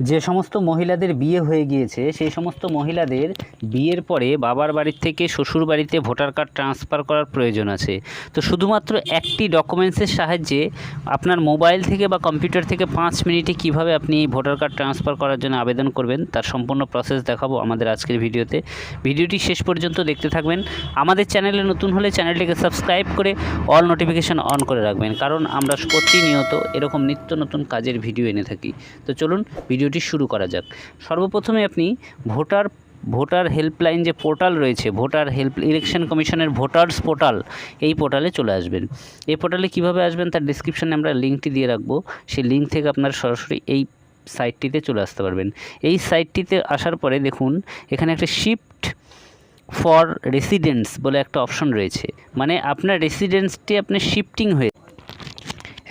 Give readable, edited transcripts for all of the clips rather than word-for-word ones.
যে সমস্ত মহিলাদের বিয়ে হয়ে গিয়েছে সেই সমস্ত মহিলাদের বিয়ের পরে বাবার বাড়ির থেকে শ্বশুর বাড়িতে ভোটার কার্ড ট্রান্সফার করার প্রয়োজন আছে। তো শুধুমাত্র একটি ডকুমেন্টসের সাহায্যে আপনার মোবাইল থেকে বা কম্পিউটার থেকে 5 মিনিটে কিভাবে আপনি ভোটার কার্ড ট্রান্সফার করার জন্য আবেদন করবেন তার সম্পূর্ণ প্রসেস দেখাবো আমাদের আজকের ভিডিওতে। ভিডিওটি শেষ পর্যন্ত দেখতে থাকবেন। আমাদের চ্যানেলে নতুন হলে চ্যানেলটিকে সাবস্ক্রাইব করে অল নোটিফিকেশন অন করে রাখবেন, কারণ আমরা প্রতিনিয়ত এরকম নিত্য নতুন কাজের ভিডিও এনে থাকি। তো চলুন ভিডিওটি শুরু করা যাক। সর্বপ্রথমে আপনি ভোটার হেল্পলাইন যে পোর্টাল রয়েছে, ইলেকশন কমিশনের ভোটার্স পোর্টাল, এই পোর্টালে চলে আসবেন। এই পোর্টালে কিভাবে আসবেন তার ডিসক্রিপশনে আমরা লিঙ্কটি দিয়ে রাখবো। সেই লিঙ্ক থেকে আপনারা সরাসরি এই সাইটটিতে চলে আসতে পারবেন। এই সাইটটিতে আসার পরে দেখুন এখানে একটা শিফট ফর রেসিডেন্টস বলে একটা অপশন রয়েছে, মানে আপনার রেসিডেন্সটি আপনার শিফটিং হয়ে,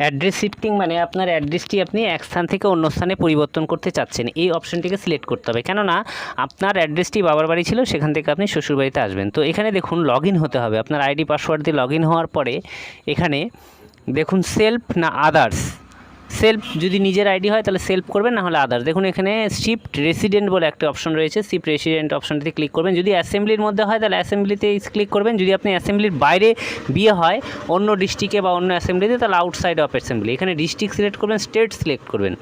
অ্যাড্রেস শিফটিং মানে আপনার অ্যাড্রেসটি আপনি এক স্থান থেকে অন্য স্থানে পরিবর্তন করতে চাচ্ছেন, এই অপশনটিকে সিলেক্ট করতে হবে। কেননা আপনার অ্যাড্রেসটি বাবার বাড়ি ছিল, সেখান থেকে আপনি শ্বশুরবাড়িতে আসবেন। তো এখানে দেখুন লগ ইন হতে হবে। আপনার আইডি পাসওয়ার্ড দিয়ে লগ ইন হওয়ার পরে এখানে দেখুন সেলফ না আদার্স। সেলফ যদি নিজের আইডি হয় তাহলে সেলফ করবেন, না হলে আদার্স। দেখুন এখানে শিফট রেসিডেন্ট বলে একটা অপশন রয়েছে, শিফট রেসিডেন্ট অপশনটিতে ক্লিক করবেন। যদি অ্যাসেম্বলির মধ্যে হয় তাহলে অ্যাসেম্বলিতে ক্লিক করবেন। যদি আপনি অ্যাসেম্বলির বাইরে বিয়ে হয় অন্য ডিস্ট্রিক্টে বা অন্য অ্যাসেম্বলিতে, তাহলে আউটসাইড অফ অ্যাসেম্বলি। এখানে ডিস্ট্রিক্ট সিলেক্ট করবেন, স্টেট সিলেক্ট করবেন,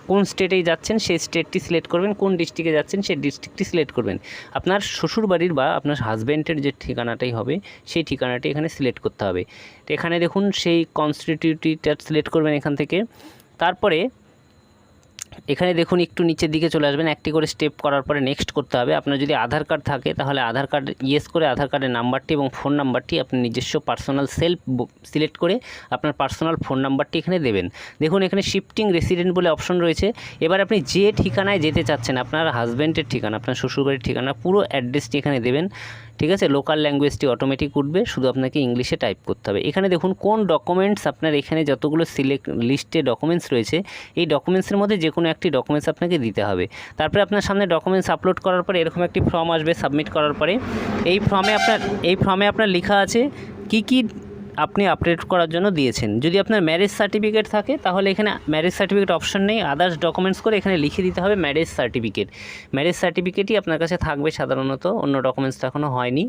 কোন স্টেটেই যাচ্ছেন সেই স্টেটটি সিলেক্ট করবেন, কোন ডিস্ট্রিক্টে যাচ্ছেন সেই ডিস্ট্রিক্টটি সিলেক্ট করবেন। আপনার শ্বশুরবাড়ির বা আপনার হাজব্যান্ডের যে ঠিকানাটাই হবে সেই ঠিকানাটি এখানে সিলেক্ট করতে হবে। তো এখানে দেখুন সেই কনস্টিটিউটিটা সিলেক্ট করবেন এখান থেকে। তারপরে এখানে দেখুন একটু নিচের দিকে চলে আসবেন, একটি করে স্টেপ করার পরে নেক্সট করতে হবে। আপনার যদি আধার কার্ড থাকে তাহলে আধার কার্ড ইয়েস করে আধার কার্ডের নাম্বারটি এবং ফোন নাম্বারটি আপনি নিজস্ব পার্সোনাল সেলফ সিলেক্ট করে আপনার পার্সোনাল ফোন নাম্বারটি এখানে দেবেন। দেখুন এখানে শিফটিং রেসিডেন্ট বলে অপশন রয়েছে। এবার আপনি যে ঠিকানায় যেতে চাচ্ছেন, আপনার হাজব্যান্ডের ঠিকানা, আপনার শ্বশুরবাড়ির ঠিকানা, পুরো অ্যাড্রেসটি এখানে দেবেন। ঠিক আছে, লোকাল ল্যাঙ্গুয়েজটি অটোমেটিক উঠবে, শুধু আপনাকে ইংলিশে টাইপ করতে হবে। এখানে দেখুন কোন ডকুমেন্টস আপনার, এখানে যতগুলো লিস্টে ডকুমেন্টস রয়েছে এই ডকুমেন্টসের মধ্যে যে কোনো একটি ডকুমেন্টস আপনাকে দিতে হবে। তারপরে আপনার সামনে ডকুমেন্টস আপলোড করার পরে এরকম একটি ফর্ম আসবে সাবমিট করার পরে। এই ফর্মে আপনার লেখা আছে কি আপনি আপডেট করার জন্য দিয়েছেন। যদি আপনার ম্যারেজ সার্টিফিকেট থাকে তাহলে এখানে ম্যারেজ সার্টিফিকেট অপশন নেই, আদার্স ডকুমেন্টস করে এখানে লিখে দিতে হবে ম্যারেজ সার্টিফিকেট। ম্যারেজ সার্টিফিকেটই আপনার কাছে থাকবে সাধারণত, অন্য ডকুমেন্টস তো এখনও হয়নি।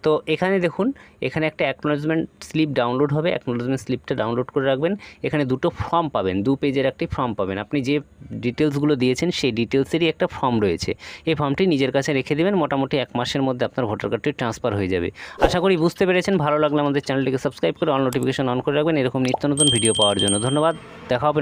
তো এখানে দেখুন এখানে একটা অ্যাকনোলেজমেন্ট স্লিপ ডাউনলোড হবে, অ্যাকনোলেজমেন্ট স্লিপটা ডাউনলোড করে রাখবেন। এখানে দুটো ফর্ম পাবেন, 2 পেজের একটি ফর্ম পাবেন। আপনি যে ডিটেলসগুলো দিয়েছেন সেই ডিটেলসেরই একটা ফর্ম রয়েছে, এই ফর্মটি নিজের কাছে রেখে দেবেন। মোটামুটি 1 মাসের মধ্যে আপনার ভোটার কার্ডটি ট্রান্সফার হয়ে যাবে। আশা করি বুঝতে পেরেছেন। ভালো লাগলে আমাদের চ্যানেলটিকে সাবস্ক্রাইব করে অল নোটিফিকেশন অন করে রাখবেন এরকম নিত্য নতুন ভিডিও পাওয়ার জন্য। ধন্যবাদ, দেখা হবে।